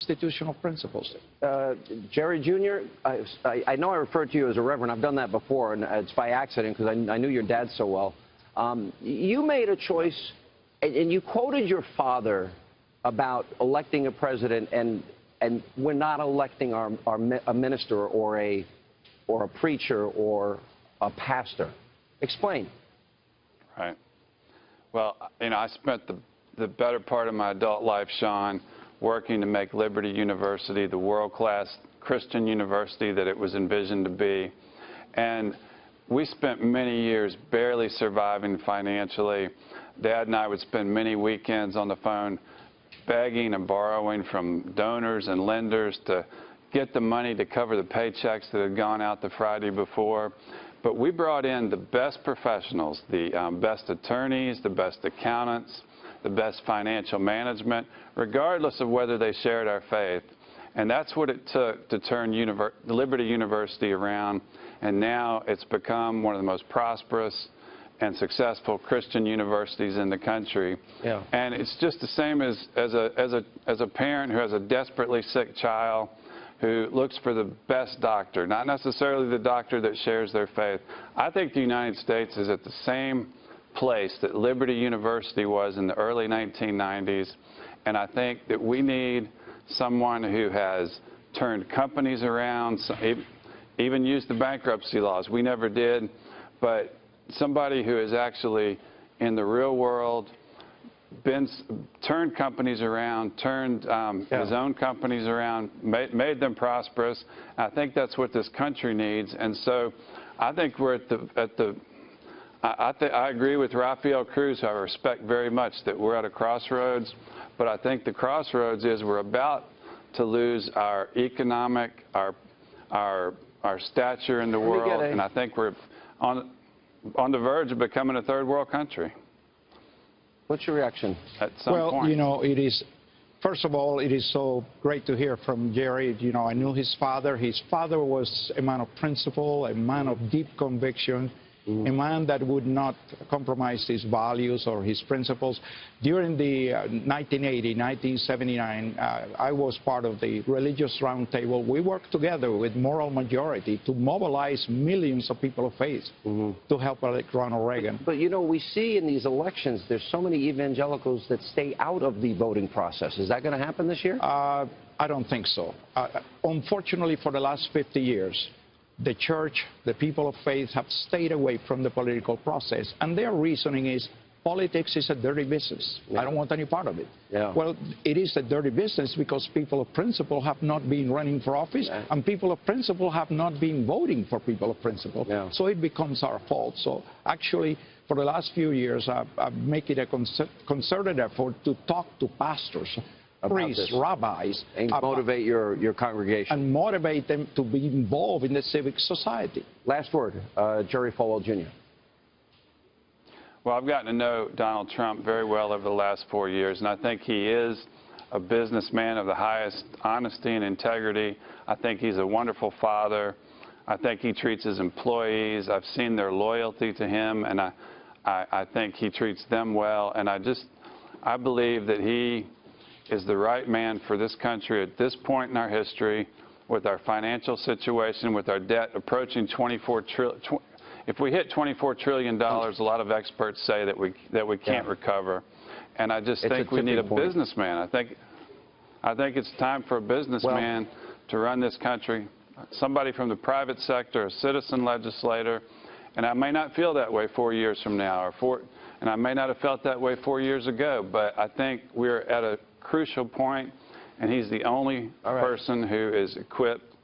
constitutional principles. Jerry Jr., I know I referred to you as a reverend. I've done that before, and it's by accident because I knew your dad so well. You made a choice, and you quoted your father about electing a president, and we're not electing a minister or a preacher or a pastor. Explain. Right. Well, I spent the better part of my adult life, Sean, working to make Liberty University the world-class Christian university that it was envisioned to be. And we spent many years barely surviving financially. Dad and I would spend many weekends on the phone begging and borrowing from donors and lenders to get the money to cover the paychecks that had gone out the Friday before. But we brought in the best professionals, the best attorneys, the best accountants, the best financial management, regardless of whether they shared our faith. And that's what it took to turn Liberty University around. And now it's become one of the most prosperous and successful Christian universities in the country. Yeah. And it's just the same as a parent who has a desperately sick child who looks for the best doctor, not necessarily the doctor that shares their faith. I think the United States is at the same place that Liberty University was in the early 1990s, and I think that we need someone who has turned companies around, even used the bankruptcy laws. We never did, but somebody who has actually, in the real world, turned companies around, turned his own companies around, made them prosperous. I think that's what this country needs, and so I think we're I agree with Rafael Cruz, who I respect very much, that we're at a crossroads, but I think the crossroads is we're about to lose our economic, our stature in the world, and I think we're on the verge of becoming a third world country. What's your reaction? At some point. Well, it is, first of all, it is so great to hear from Jerry. I knew his father. His father was a man of principle, a man of deep conviction, a man that would not compromise his values or his principles. During the 1979, I was part of the Religious Roundtable. We worked together with Moral Majority to mobilize millions of people of faith to help elect Ronald Reagan. But we see in these elections, there's so many evangelicals that stay out of the voting process. Is that going to happen this year? I don't think so. Unfortunately, for the last 50 years, the church, the people of faith, have stayed away from the political process. And their reasoning is, politics is a dirty business. I don't want any part of it. Well, it is a dirty business because people of principle have not been running for office, and people of principle have not been voting for people of principle. So it becomes our fault. So actually, for the last few years, I've made it a concerted effort to talk to pastors, priests, rabbis, and motivate your congregation. And motivate them to be involved in the civic society. Last word, Jerry Falwell Jr. Well, I've gotten to know Donald Trump very well over the last 4 years, and I think he is a businessman of the highest honesty and integrity. I think he's a wonderful father. I think he treats his employees. I've seen their loyalty to him, and I think he treats them well. And I believe that he is the right man for this country at this point in our history, with our financial situation, with our debt approaching $24 trillion. If we hit $24 trillion, a lot of experts say that we can't recover. And I just think we need a businessman. I think it's time for a businessman to run this country, somebody from the private sector, a citizen legislator. And I may not feel that way 4 years from now, and I may not have felt that way 4 years ago, but I think we're at a crucial point, and he's the only person who is equipped